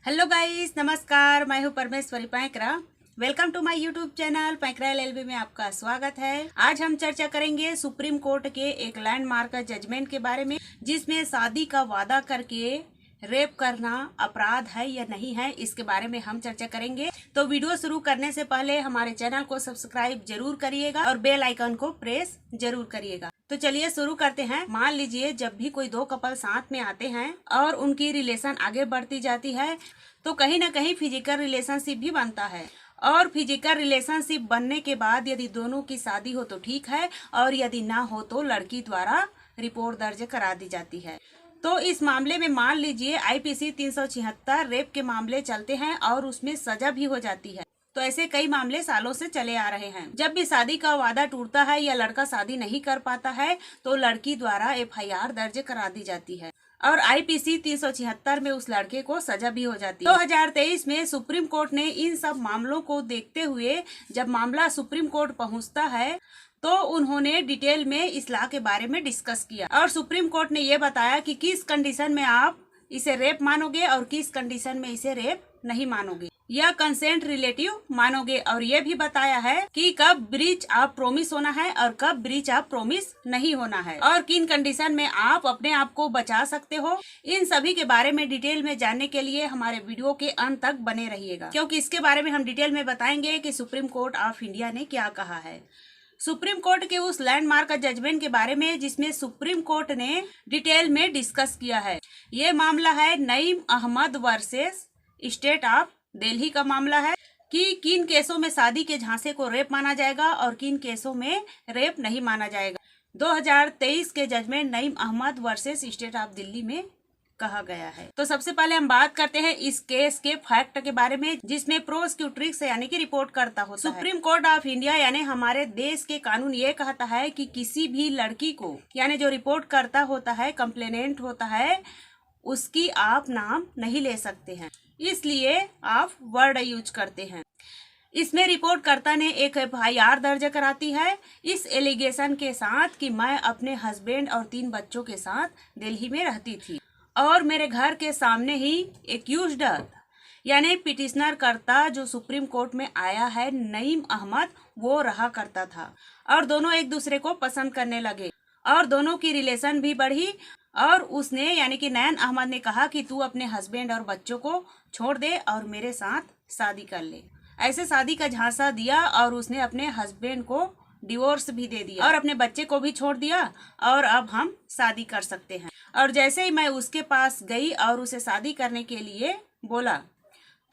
Hello guys, नमस्कार। मैं हूं Parmeshwari Painkra. Welcome to my YouTube channel Painkra LLB में आपका स्वागत है। आज हम चर्चा करेंगे सुप्रीम कोर्ट के एक लैंडमार्क जजमेंट के बारे में, जिसमें शादी का वादा करके रेप करना अपराध है या नहीं है, इसके बारे में हम चर्चा करेंगे। तो वीडियो शुरू करने से पहले हमारे चैनल को सब्सक्राइब जरूर करिएगा और बेल आइकन को प्रेस जरूर करिएगा। तो चलिए शुरू करते हैं। मान लीजिए जब भी कोई दो कपल साथ में आते हैं और उनकी रिलेशन आगे बढ़ती जाती है तो कहीं ना कहीं फिजिकल रिलेशनशिप भी बनता है, और फिजिकल रिलेशनशिप बनने के बाद यदि दोनों की शादी हो तो ठीक है, और यदि ना हो तो लड़की द्वारा रिपोर्ट दर्ज करा दी जाती है। तो इस मामले में मान लीजिए आईपीसी 376 रेप के मामले चलते हैं और उसमें सजा भी हो जाती है। तो ऐसे कई मामले सालों से चले आ रहे हैं। जब भी शादी का वादा टूटता है या लड़का शादी नहीं कर पाता है तो लड़की द्वारा एफआईआर दर्ज करा दी जाती है और आईपीसी 376 में उस लड़के को सजा भी हो जाती है। 2023 में सुप्रीम कोर्ट ने इन सब मामलों को देखते हुए जब मामला सुप्रीम कोर्ट पहुंचता है तो उन्होंने डिटेल में इस लॉ के बारे में डिस्कस किया और सुप्रीम कोर्ट ने ये बताया कि किस कंडीशन में आप इसे रेप मानोगे और किस कंडीशन में इसे रेप नहीं मानोगे या कंसेंट रिलेटिव मानोगे, और ये भी बताया है कि कब ब्रीच ऑफ प्रोमिस होना है और कब ब्रीच ऑफ प्रोमिस नहीं होना है और किन कंडीशन में आप अपने आप को बचा सकते हो। इन सभी के बारे में डिटेल में जानने के लिए हमारे वीडियो के अंत तक बने रहिएगा, क्योंकि इसके बारे में हम डिटेल में बताएंगे कि सुप्रीम कोर्ट ऑफ इंडिया ने क्या कहा है। सुप्रीम कोर्ट के उस लैंडमार्क जजमेंट के बारे में जिसमें सुप्रीम कोर्ट ने डिटेल में डिस्कस किया है। ये मामला है Naeem Ahmed versus state of Delhi का मामला है कि किन केसों में शादी के झांसे को रेप माना जाएगा और किन केसों में रेप नहीं माना जाएगा। 2023 के judgement Naeem Ahmed versus state of Delhi में कहा गया है। तो सबसे पहले हम बात करते हैं इस केस के फैक्ट के बारे में, जिसमें प्रोसिक्यूट्रिक्स यानी कि रिपोर्ट करता होता है। सुप्रीम कोर्ट ऑफ इंडिया यानी हमारे देश के कानून ये कहता है कि किसी भी लड़की को यानी जो रिपोर्ट करता होता है, कंप्लेनेंट होता है, उसकी आप नाम नहीं ले सकते हैं, इसलिए आप वर्ड यूज करते हैं। इसमें रिपोर्टकर्ता ने एक एफआईआर दर्ज कराती है इस एलिगेशन के साथ कि मैं अपने हस्बैंड और 3 बच्चों के साथ दिल्ली में रहती थी और मेरे घर के सामने ही एक्यूज्ड यानी पिटिशनर करता जो सुप्रीम कोर्ट में आया है नईम अहमद, वो रहा करता था और दोनों एक दूसरे को पसंद करने लगे और दोनों की रिलेशन भी बढ़ी और उसने यानी कि नयन अहमद ने कहा कि तू अपने हस्बैंड और बच्चों को छोड़ दे और मेरे साथ शादी कर ले। ऐसे शादी का झांसा दिया और उसने अपने हस्बैंड को डिवोर्स भी दे दिया और अपने बच्चे को भी छोड़ दिया और अब हम शादी कर सकते हैं। और जैसे ही मैं उसके पास गई और उसे शादी करने के लिए बोला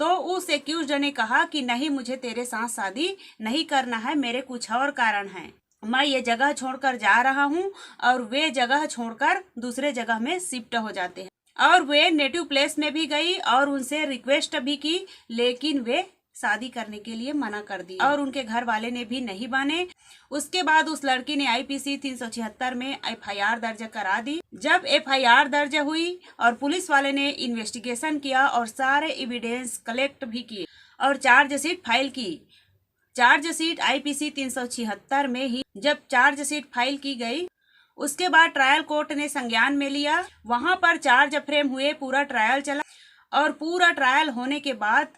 तो उस एक्यूज्ड ने कहा कि नहीं, मुझे तेरे साथ शादी नहीं करना है, मेरे कुछ और कारण हैं। मैं ये जगह छोड़कर जा रहा हूँ और वे जगह छोड़कर दूसरे जगह में शिफ्ट हो जाते हैं और वे नेटिव प्लेस में भी गई और उनसे रिक्वेस्ट भी की, लेकिन वे शादी करने के लिए मना कर दी और उनके घर वाले ने भी नहीं माने। उसके बाद उस लड़की ने आईपीसी 376 में एफआईआर दर्ज करा दी। जब एफआईआर दर्ज हुई और पुलिस वाले ने इन्वेस्टिगेशन किया और सारे एविडेंस कलेक्ट भी किए और चार्जशीट फाइल की। चार्जशीट आईपीसी 376 में ही जब चार्जशीट फाइल की गई उसके बाद ट्रायल कोर्ट ने संज्ञान में लिया। वहां पर चार्ज फ्रेम हुए, पूरा ट्रायल चला और पूरा ट्रायल होने के बाद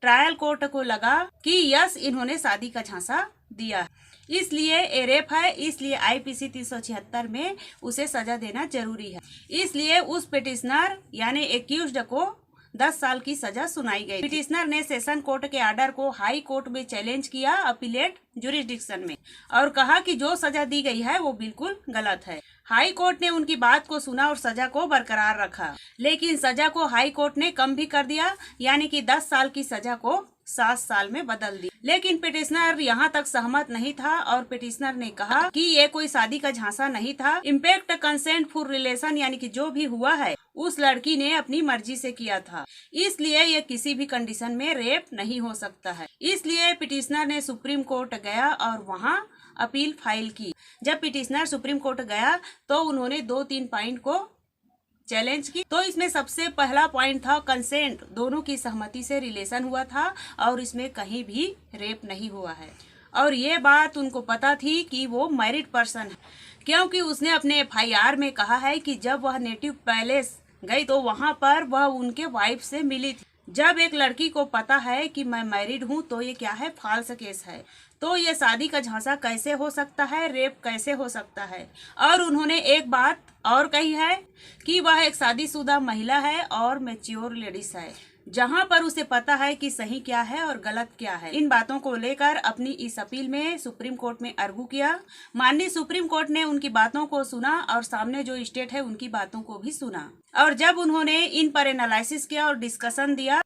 ट्रायल कोर्ट को लगा कि यस, इन्होंने शादी का झांसा दिया, इसलिए ये रेप है, इसलिए आईपीसी 376 में उसे सजा देना जरूरी है। इसलिए उस पिटिशनर यानी एक्यूज्ड को 10 साल की सजा सुनाई गई। पिटिशनर ने सेशन कोर्ट के ऑर्डर को हाई कोर्ट में चैलेंज किया अपीलेट जुरिस्डिक्शन में और कहा कि जो सजा दी गई है वो बिल्कुल गलत है। हाई कोर्ट ने उनकी बात को सुना और सजा को बरकरार रखा, लेकिन सजा को हाई कोर्ट ने कम भी कर दिया, यानी कि 10 साल की सजा को 7 साल में बदल दी। लेकिन पिटिशनर यहाँ तक सहमत नहीं था और पिटिशनर ने कहा कि ये कोई शादी का झांसा नहीं था, इम्पैक्ट कंसेंट फॉर रिलेशन यानी कि जो भी हुआ है उस लड़की ने अपनी मर्जी से किया था, इसलिए ये किसी भी कंडीशन में रेप नहीं हो सकता है। इसलिए पिटिशनर ने सुप्रीम कोर्ट गया और वहाँ अपील फाइल की। जब पिटिशनर सुप्रीम कोर्ट गया तो उन्होंने 2-3 पॉइंट को चैलेंज की। तो इसमें सबसे पहला पॉइंट था कंसेंट, दोनों की सहमति से रिलेशन हुआ था और इसमें कहीं भी रेप नहीं हुआ है और ये बात उनको पता थी कि वो मैरिड पर्सन है, क्योंकि उसने अपने एफआईआर में कहा है कि जब वह नेटिव पैलेस गई तो वहां पर वह उनके वाइफ से मिली थी। जब एक लड़की को पता है कि मैं मैरिड हूँ तो ये क्या है, फॉल्स केस है। तो ये शादी का झांसा कैसे हो सकता है, रेप कैसे हो सकता है। और उन्होंने एक बात और कही है कि वह एक शादीशुदा महिला है और मैच्योर लेडीज है, जहां पर उसे पता है कि सही क्या है और गलत क्या है। इन बातों को लेकर अपनी इस अपील में सुप्रीम कोर्ट में अर्गू किया। माननीय सुप्रीम कोर्ट ने उनकी बातों को सुना और सामने जो स्टेट है उनकी बातों को भी सुना। और जब उन्होंने इन पर एनालिसिस किया और डिस्कशन दिया,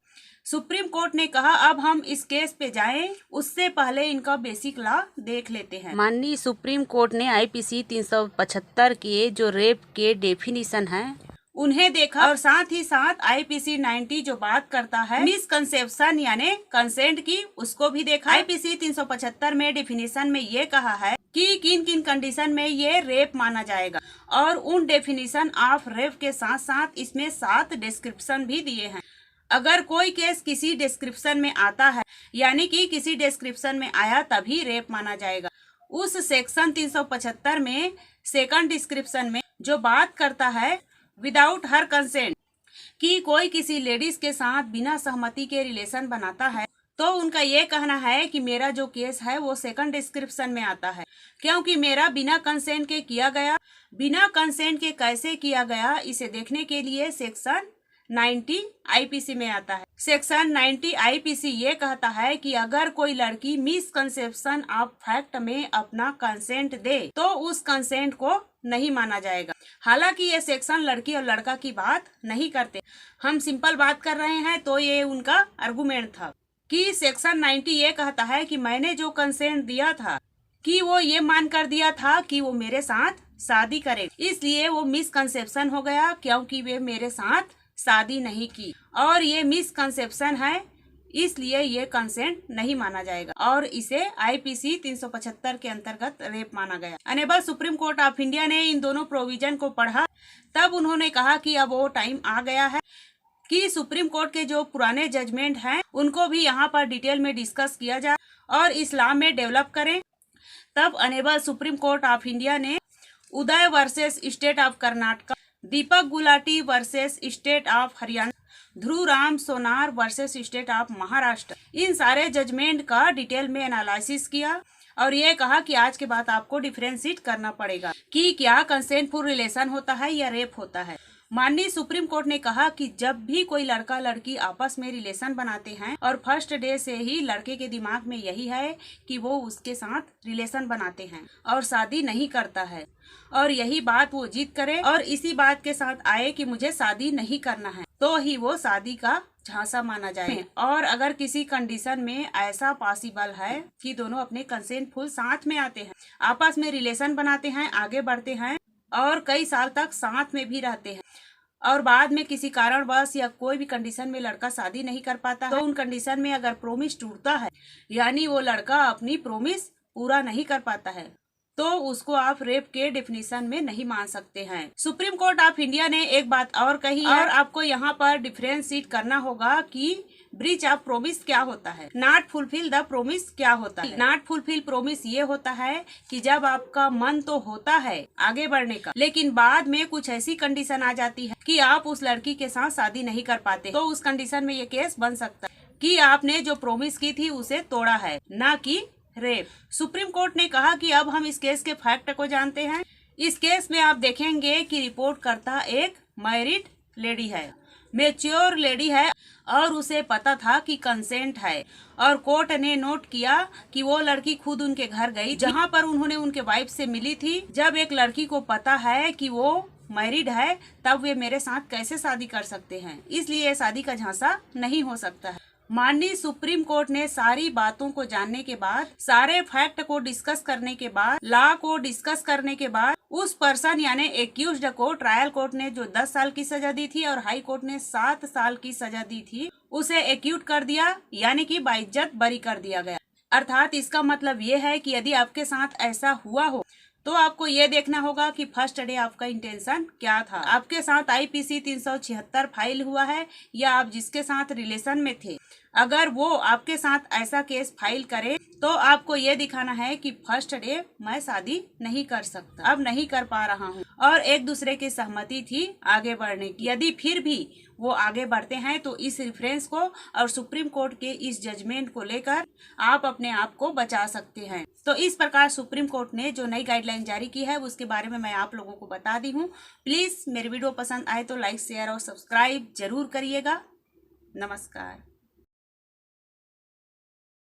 सुप्रीम कोर्ट ने कहा अब हम इस केस पे जाएं, उससे पहले इनका बेसिक लॉ देख लेते हैं। माननीय सुप्रीम कोर्ट ने आईपीसी 375 के जो रेप के डेफिनेशन है उन्हें देखा और साथ ही साथ आईपीसी 90 जो बात करता है मिसकंसेप्शन यानी कंसेंट की, उसको भी देखा। आईपीसी 375 में डेफिनेशन में ये कहा है कि किन किन कंडीशन में ये रेप माना जाएगा, और उन डेफिनेशन ऑफ रेप के साथ साथ इसमें 7 डिस्क्रिप्शन भी दिए हैं। अगर कोई केस किसी डिस्क्रिप्शन में आता है यानी कि किसी डिस्क्रिप्शन में आया तभी रेप माना जाएगा। उस सेक्शन 375 में सेकंड डिस्क्रिप्शन में जो बात करता है विदाउट हर कंसेंट कि कोई किसी लेडीज के साथ बिना सहमति के रिलेशन बनाता है, तो उनका ये कहना है कि मेरा जो केस है वो सेकंड डिस्क्रिप्शन में आता है, क्योंकि मेरा बिना कंसेंट के किया गया। बिना कंसेंट के कैसे किया गया इसे देखने के लिए सेक्शन 90 आईपीसी में आता है। सेक्शन 90 आईपीसी ये कहता है कि अगर कोई लड़की मिसकंसेप्शन ऑफ फैक्ट में अपना कंसेंट दे तो उस कंसेंट को नहीं माना जाएगा। हालांकि ये सेक्शन लड़की और लड़का की बात नहीं करते, हम सिंपल बात कर रहे हैं। तो ये उनका आर्गुमेंट था कि सेक्शन 90 ये कहता है कि मैंने जो कंसेंट दिया था कि वो ये मान कर दिया था कि वो मेरे साथ शादी करे, इसलिए वो मिसकंसेप्शन हो गया क्योंकि वे मेरे साथ शादी नहीं की, और ये मिसकंसेप्शन है इसलिए ये कंसेंट नहीं माना जाएगा और इसे आईपीसी 375 के अंतर्गत रेप माना गया। Honourable supreme court of India ने इन दोनों प्रोविजन को पढ़ा, तब उन्होंने कहा कि अब वो टाइम आ गया है कि सुप्रीम कोर्ट के जो पुराने जजमेंट हैं उनको भी यहाँ पर डिटेल में डिस्कस किया जाए और इस्लाम में डेवलप करें। तब अनेबल सुप्रीम कोर्ट ऑफ इंडिया ने Uday versus state of Karnataka, Deepak Gulati versus state of Haryana, Dhruv Ram Sonar versus state of Maharashtra, इन सारे जजमेंट का डिटेल में एनालिसिस किया और ये कहा कि आज के बाद आपको डिफरेंशिएट करना पड़ेगा कि क्या कंसेंटफुल रिलेशन होता है या रेप होता है। माननीय सुप्रीम कोर्ट ने कहा कि जब भी कोई लड़का लड़की आपस में रिलेशन बनाते हैं और फर्स्ट डे से ही लड़के के दिमाग में यही है कि वो उसके साथ रिलेशन बनाते हैं और शादी नहीं करता है, और यही बात वो जिद करे और इसी बात के साथ आए कि मुझे शादी नहीं करना है, तो ही वो शादी का झांसा माना जाए। और अगर किसी कंडीशन में ऐसा पॉसिबल है कि दोनों अपने कंसेंटफुल साथ में आते हैं, आपस में रिलेशन बनाते हैं, आगे बढ़ते हैं और कई साल तक साथ में भी रहते हैं, और बाद में किसी कारणवश या कोई भी कंडीशन में लड़का शादी नहीं कर पाता, तो उन कंडीशन में अगर प्रोमिस टूटता है यानी वो लड़का अपनी प्रोमिस पूरा नहीं कर पाता है, तो उसको आप रेप के डेफिनेशन में नहीं मान सकते हैं। सुप्रीम कोर्ट ऑफ इंडिया ने एक बात और कही और आपको यहाँ पर डिफरेंशिएट करना होगा कि ब्रीच ऑफ प्रोमिस क्या होता है, नॉट फुलफिल द प्रोमिस क्या होता है। नॉट फुलफिल प्रोमिस ये होता है कि जब आपका मन तो होता है आगे बढ़ने का, लेकिन बाद में कुछ ऐसी कंडीशन आ जाती है कि आप उस लड़की के साथ शादी नहीं कर पाते, तो उस कंडीशन में ये केस बन सकता है कि आपने जो प्रोमिस की थी उसे तोड़ा है, ना कि रेप। सुप्रीम कोर्ट ने कहा कि अब हम इस केस के फैक्ट को जानते हैं। इस केस में आप देखेंगे कि रिपोर्ट करता एक मैरिड लेडी है, मैच्योर लेडी है, और उसे पता था कि कंसेंट है, और कोर्ट ने नोट किया कि वो लड़की खुद उनके घर गई जहां पर उन्होंने उनके वाइफ से मिली थी। जब एक लड़की को पता है कि वो मैरिड है तब वे मेरे साथ कैसे शादी कर सकते हैं, इसलिए शादी का झांसा नहीं हो सकता है। माननीय सुप्रीम कोर्ट ने सारी बातों को जानने के बाद, सारे फैक्ट को डिस्कस करने के बाद, लॉ को डिस्कस करने के बाद, उस पर्सन यानी एक्यूज्ड को ट्रायल कोर्ट ने जो 10 साल की सजा दी थी और हाई कोर्ट ने 7 साल की सजा दी थी, उसे एक्यूट कर दिया यानी कि बाइज्जत बरी कर दिया गया। अर्थात इसका मतलब ये है कि यदि आपके साथ ऐसा हुआ हो तो आपको ये देखना होगा कि फर्स्ट डे आपका इंटेंशन क्या था, आपके साथ आईपीसी 376 फाइल हुआ है या आप जिसके साथ रिलेशन में थे, अगर वो आपके साथ ऐसा केस फाइल करे तो आपको ये दिखाना है कि फर्स्ट डे मैं शादी नहीं कर सकता, अब नहीं कर पा रहा हूँ, और एक दूसरे की सहमति थी आगे बढ़ने की। यदि फिर भी वो आगे बढ़ते हैं तो इस रेफरेंस को और सुप्रीम कोर्ट के इस जजमेंट को लेकर आप अपने आप को बचा सकते हैं। तो इस प्रकार सुप्रीम कोर्ट ने जो नई गाइडलाइन जारी की है उसके बारे में मैं आप लोगों को बता दी हूँ। प्लीज मेरी वीडियो पसंद आए तो लाइक, शेयर और सब्सक्राइब जरूर करिएगा। नमस्कार।